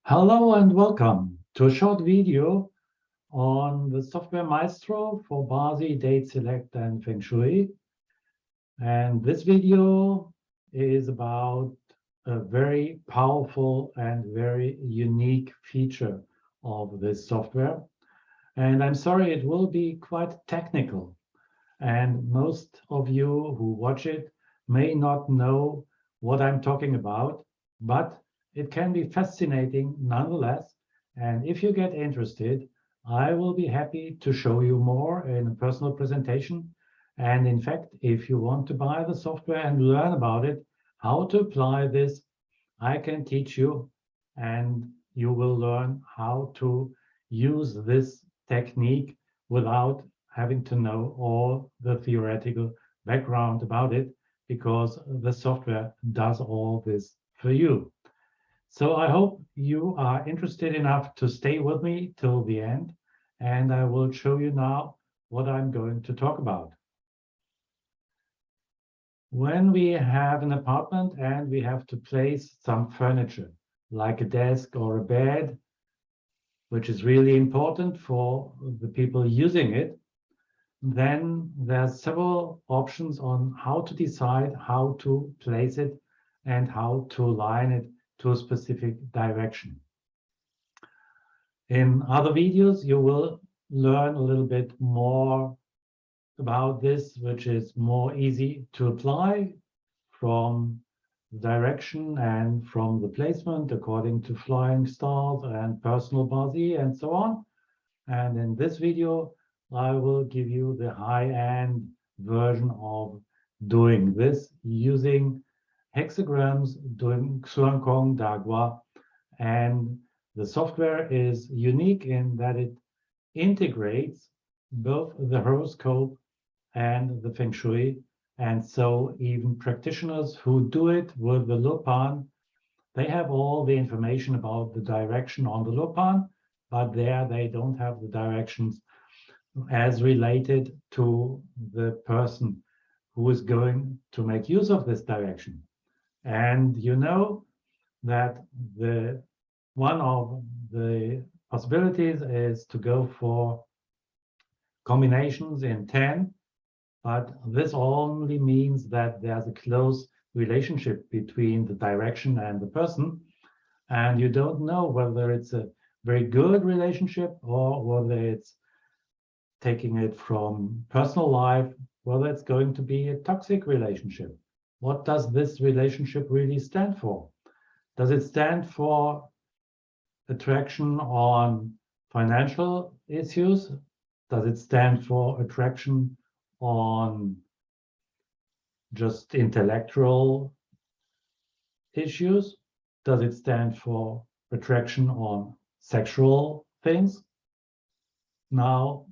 Hello and welcome to a short video on the software Mystro for BaZi, Date Select and Feng Shui. And this video is about a very powerful and very unique feature of this software. And I'm sorry, it will be quite technical. And most of you who watch it may not know what I'm talking about, but it can be fascinating nonetheless. And if you get interested, I will be happy to show you more in a personal presentation. And in fact, if you want to buy the software and learn about it, how to apply this, I can teach you, and you will learn how to use this technique without having to know all the theoretical background about it, because the software does all this for you. So I hope you are interested enough to stay with me till the end, and I will show you now what I'm going to talk about. When we have an apartment and we have to place some furniture, like a desk or a bed, which is really important for the people using it, then there's several options on how to decide how to place it and how to align it to a specific direction. In other videos, you will learn a little bit more about this, which is more easy to apply from the direction and from the placement according to flying stars and personal BaZi and so on. And in this video, I will give you the high-end version of doing this using hexagrams, doing Xuan Kong Dagua, and the software is unique in that it integrates both the horoscope and the Feng Shui, and so even practitioners who do it with the Lupan, they have all the information about the direction on the Lupan, but there they don't have the directions as related to the person who is going to make use of this direction. And you know that one of the possibilities is to go for combinations in 10, but this only means that there's a close relationship between the direction and the person, and you don't know whether it's a very good relationship or whether it's taking it from personal life, whether it's going to be a toxic relationship. What does this relationship really stand for? Does it stand for attraction on financial issues? Does it stand for attraction on just intellectual issues? Does it stand for attraction on sexual things? Now,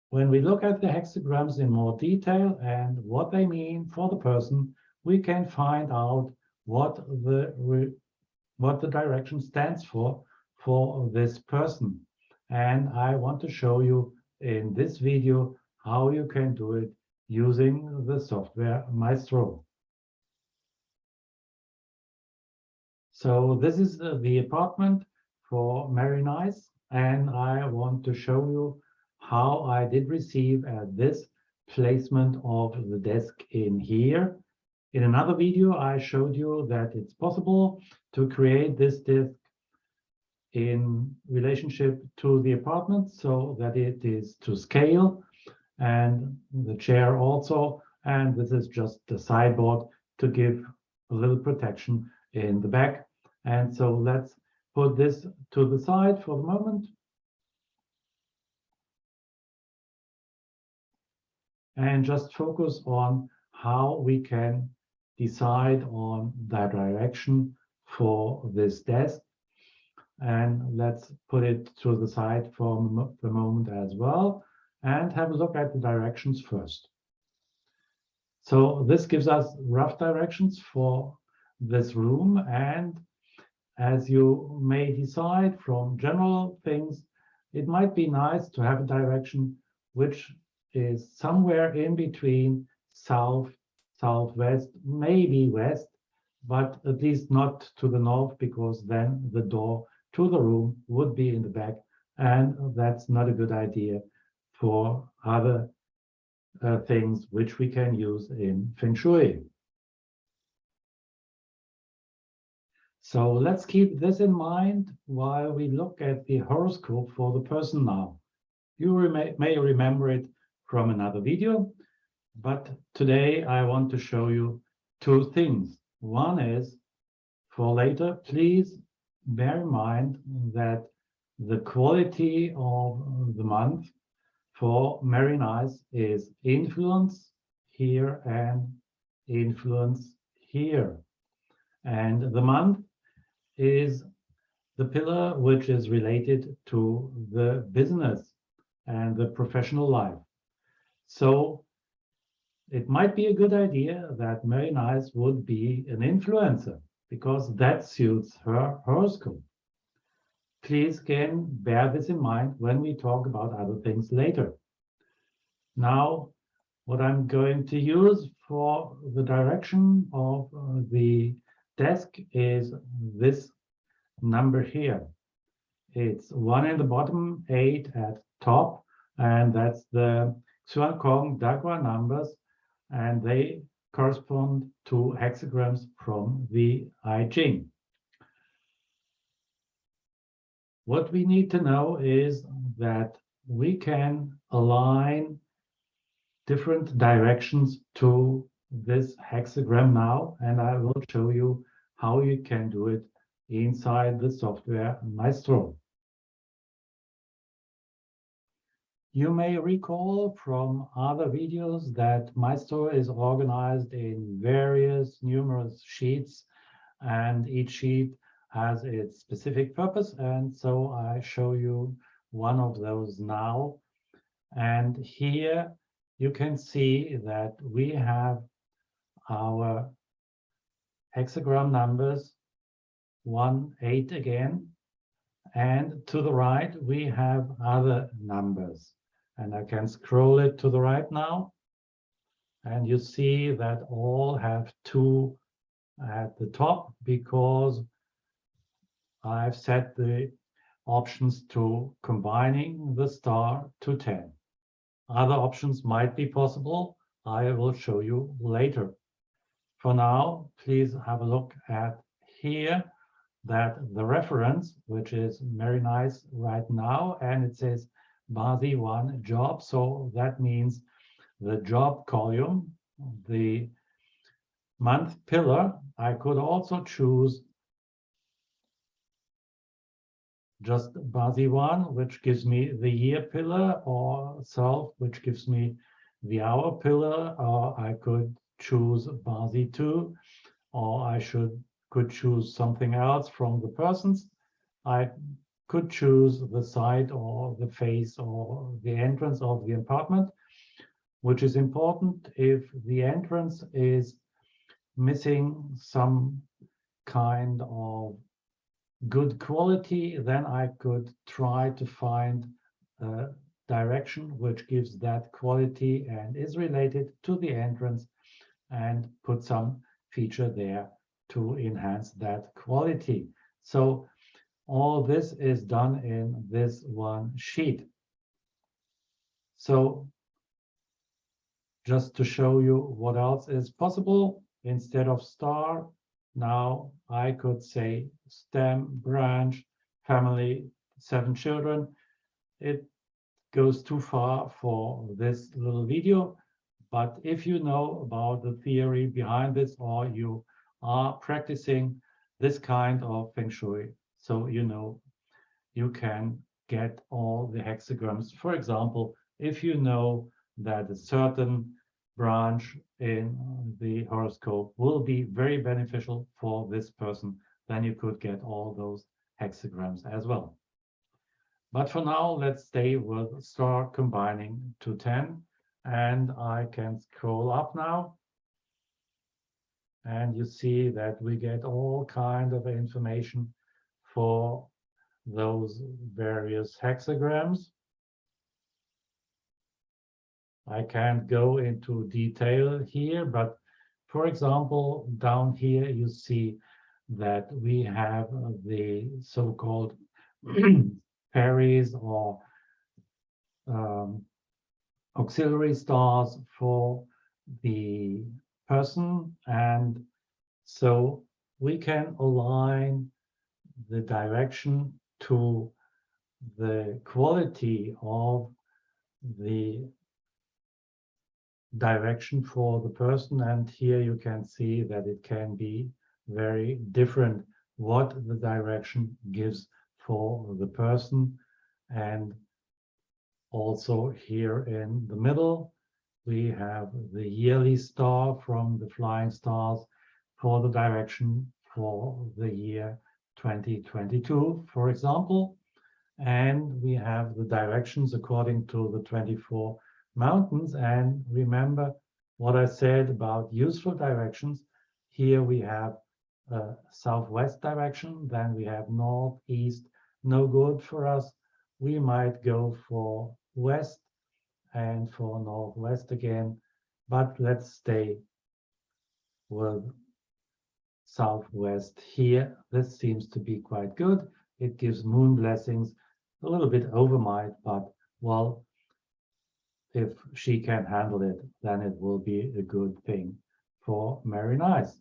when we look at the hexagrams in more detail and what they mean for the person, we can find out what the direction stands for this person. And I want to show you in this video how you can do it using the software Mystro. So this is the apartment for Mary Nice, and I want to show you how I did receive this placement of the desk in here. In another video, I showed you that it's possible to create this desk in relationship to the apartment so that it is to scale, and the chair also, and this is just the sideboard to give a little protection in the back. And so let's put this to the side for the moment. And just focus on how we can decide on the direction for this desk. And let's put it to the side for the moment as well, and have a look at the directions first. So this gives us rough directions for this room, and as you may decide from general things, it might be nice to have a direction which is somewhere in between south, southwest, maybe west, but at least not to the north, because then the door to the room would be in the back, and that's not a good idea for other things which we can use in Feng Shui. So let's keep this in mind while we look at the horoscope for the person now. You may remember it from another video, but today I want to show you two things. One is, for later, please bear in mind that the quality of the month for Very Nice is influence here and influence here. And the month is the pillar which is related to the business and the professional life. So it might be a good idea that Very Nice would be an influencer because that suits her horoscope. Please again bear this in mind when we talk about other things later. Now, what I'm going to use for the direction of the desk is this number here. It's 1 in the bottom, 8 at top, and that's the Xuan Kong Dagua numbers, and they correspond to hexagrams from the I Ching. What we need to know is that we can align different directions to this hexagram now, and I will show you how you can do it inside the software Mystro. You may recall from other videos that Mystro is organized in numerous sheets, and each sheet has its specific purpose, and so I show you one of those now. And here you can see that we have our hexagram numbers 1, 8 again, and to the right we have other numbers, and I can scroll it to the right now, and you see that all have 2 at the top because I've set the options to combining the star to 10. Other options might be possible. I will show you later. For now, please have a look at here that the reference, which is Very Nice right now, and it says BaZi 1 job. So that means the job column, the month pillar. I could also choose just BaZi 1, which gives me the year pillar, or self, which gives me the hour pillar, or I could choose BaZi 2, or I could choose something else from the persons. I could choose the side or the face or the entrance of the apartment, which is important. If the entrance is missing some kind of good quality, then I could try to find a direction which gives that quality and is related to the entrance and put some feature there to enhance that quality. So all this is done in this one sheet. So just to show you what else is possible, instead of star, now I could say stem, branch, family, 7 children. It goes too far for this little video, but if you know about the theory behind this, or you are practicing this kind of Feng Shui, so you know you can get all the hexagrams. For example, if you know that a certain branch in the horoscope will be very beneficial for this person, then you could get all those hexagrams as well. But for now, let's stay with star combining to 10, and I can scroll up now, and you see that we get all kind of information for those various hexagrams. I can't go into detail here, but for example, down here you see that we have the so-called fairies or auxiliary stars for the person, and so we can align the direction to the quality of the direction for the person. And here you can see that it can be very different what the direction gives for the person. And also here in the middle, we have the yearly star from the flying stars for the direction for the year 2022, for example. And we have the directions according to the 24 mountains. And remember what I said about useful directions. Here we have a southwest direction, then we have north, east, no good for us. We might go for west and for northwest again, but let's stay with southwest here. This seems to be quite good. It gives moon blessings, a little bit overmight, but well, if she can handle it, then it will be a good thing for Mary Nice.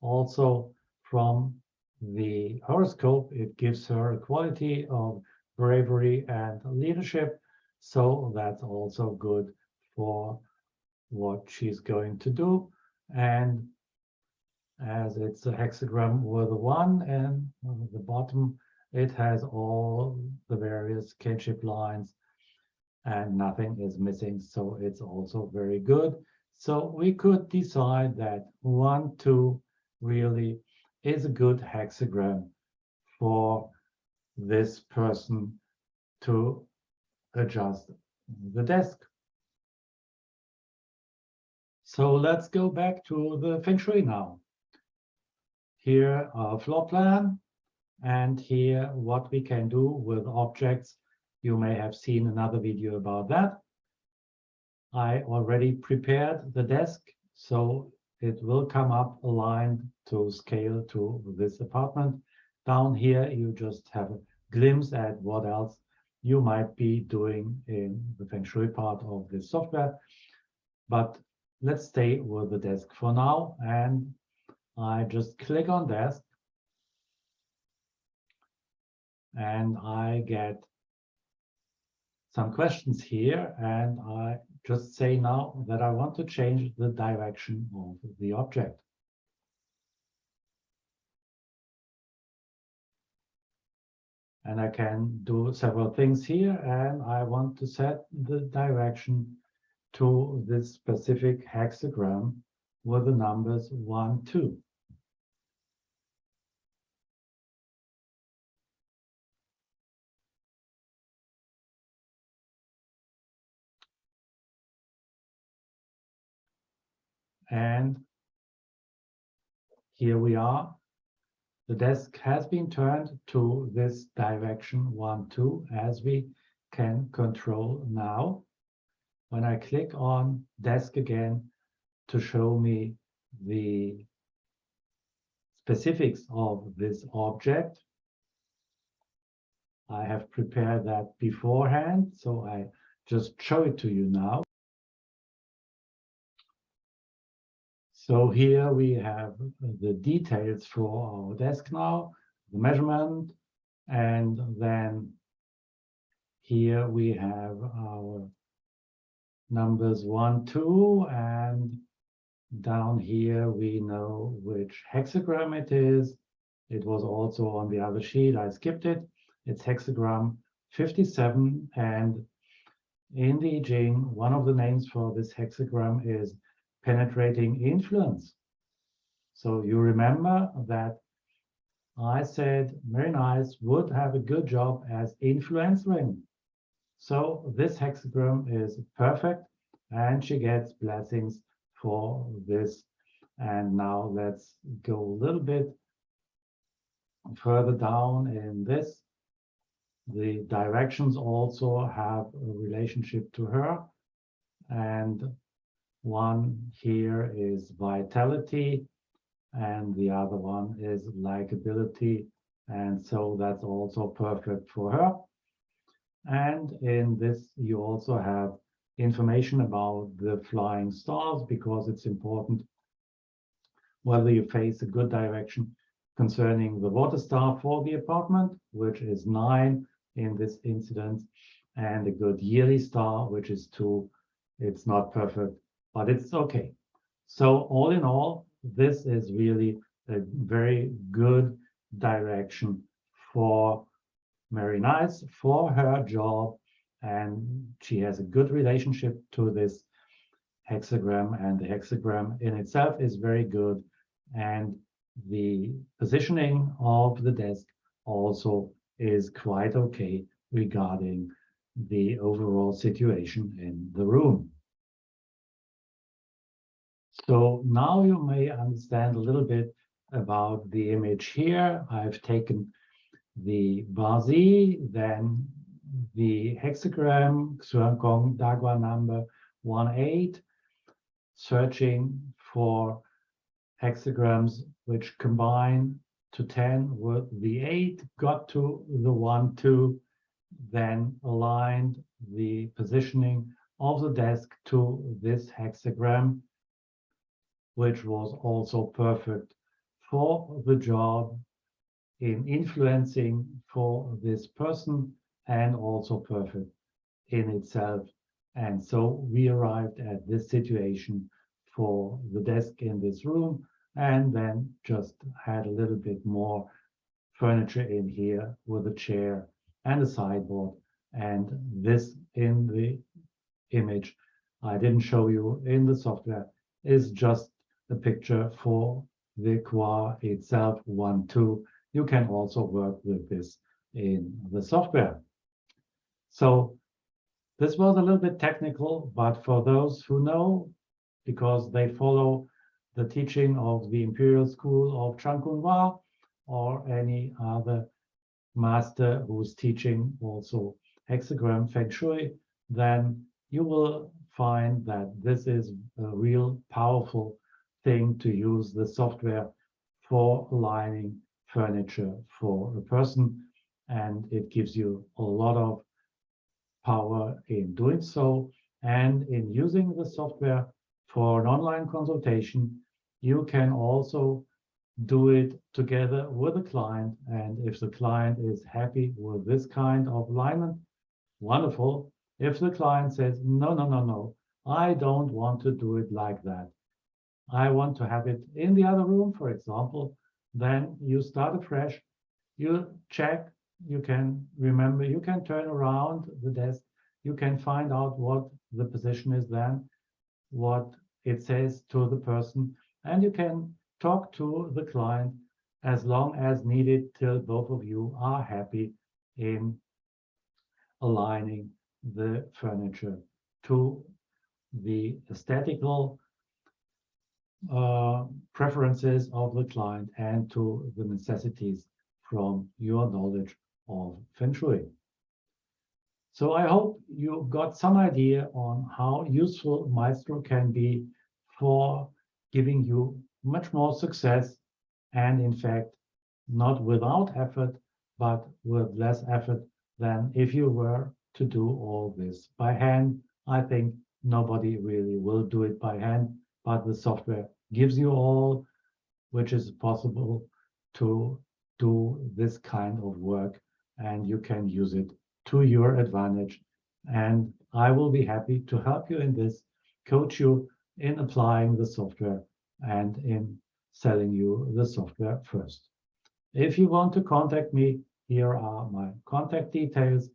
Also, from the horoscope, it gives her a quality of bravery and leadership. So that's also good for what she's going to do. And as it's a hexagram with a 1 and the bottom, it has all the various kinship lines and nothing is missing. So it's also very good. So we could decide that 1, 2 really is a good hexagram for this person to adjust the desk. So let's go back to the Feng Shui now. Here our floor plan, and here what we can do with objects. You may have seen another video about that. I already prepared the desk, so it will come up aligned to scale to this apartment. Down here, you just have a glimpse at what else you might be doing in the Feng Shui part of this software. But let's stay with the desk for now, and I just click on desk, and I get some questions here, and I just say now that I want to change the direction of the object. And I can do several things here, and I want to set the direction to this specific hexagram with the numbers 1, 2. And here we are. The desk has been turned to this direction 1, 2, as we can control now. When I click on desk again to show me the specifics of this object, I have prepared that beforehand, so I just show it to you now. So here we have the details for our desk now, the measurement, and then here we have our numbers 1, 2, and down here we know which hexagram it is. It was also on the other sheet, I skipped it. It's hexagram 57, and in the I Ching, one of the names for this hexagram is penetrating influence. So you remember that I said Mary Nice would have a good job as influence ring. So this hexagram is perfect, and she gets blessings for this. And now let's go a little bit further down in this. The directions also have a relationship to her, and one here is vitality, and the other one is likability, and so that's also perfect for her. And in this, you also have information about the flying stars, because it's important whether you face a good direction concerning the water star for the apartment, which is 9 in this incident, and a good yearly star, which is 2. It's not perfect, but it's okay. So all in all, this is really a very good direction for Mary Nice for her job, and she has a good relationship to this hexagram, and the hexagram in itself is very good, and the positioning of the desk also is quite okay regarding the overall situation in the room. So now you may understand a little bit about the image here. I've taken the BaZi, then the hexagram, Xuankong Dagua number 18, searching for hexagrams which combine to 10 with the 8, got to the 1, 2, then aligned the positioning of the desk to this hexagram, which was also perfect for the job in influencing for this person, and also perfect in itself. And so we arrived at this situation for the desk in this room, and then just had a little bit more furniture in here with a chair and a sideboard. And this in the image I didn't show you in the software is just a picture for the Qua itself, 1, 2. You can also work with this in the software. So this was a little bit technical, but for those who know, because they follow the teaching of the Imperial School of Chankunwa or any other master who's teaching also hexagram Feng Shui, then you will find that this is a real powerful thing to use the software for aligning furniture for a person, and it gives you a lot of power in doing so. And in using the software for an online consultation, you can also do it together with a client. And if the client is happy with this kind of alignment, wonderful. If the client says, no, no, no, no, I don't want to do it like that, I want to have it in the other room, for example, then you start afresh, you check, you can remember, you can turn around the desk, you can find out what the position is then, what it says to the person, and you can talk to the client as long as needed till both of you are happy in aligning the furniture to the aesthetical preferences of the client and to the necessities from your knowledge of Feng Shui. So I hope you got some idea on how useful Mystro can be for giving you much more success, and in fact, not without effort, but with less effort than if you were to do all this by hand. I think nobody really will do it by hand, but the software gives you all which is possible to do this kind of work, and you can use it to your advantage. And I will be happy to help you in this, coach you in applying the software and in selling you the software first. If you want to contact me, here are my contact details.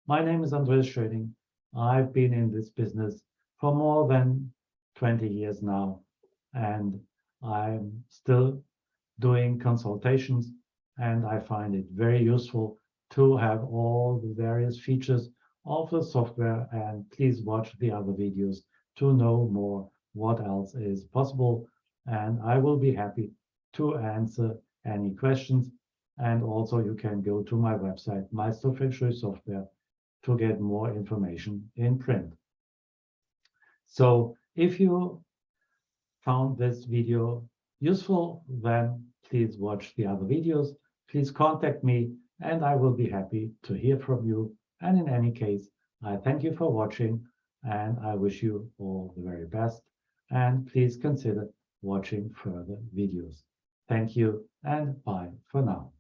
My name is Andreas Schöning. I've been in this business for more than 20 years now, and I'm still doing consultations, and I find it very useful to have all the various features of the software. And please watch the other videos to know more what else is possible, and I will be happy to answer any questions. And also you can go to my website, Mystro Feng Shui Software, to get more information in print. So if you found this video useful, then please watch the other videos. Please contact me and I will be happy to hear from you. And in any case, I thank you for watching and I wish you all the very best. And please consider watching further videos. Thank you and bye for now.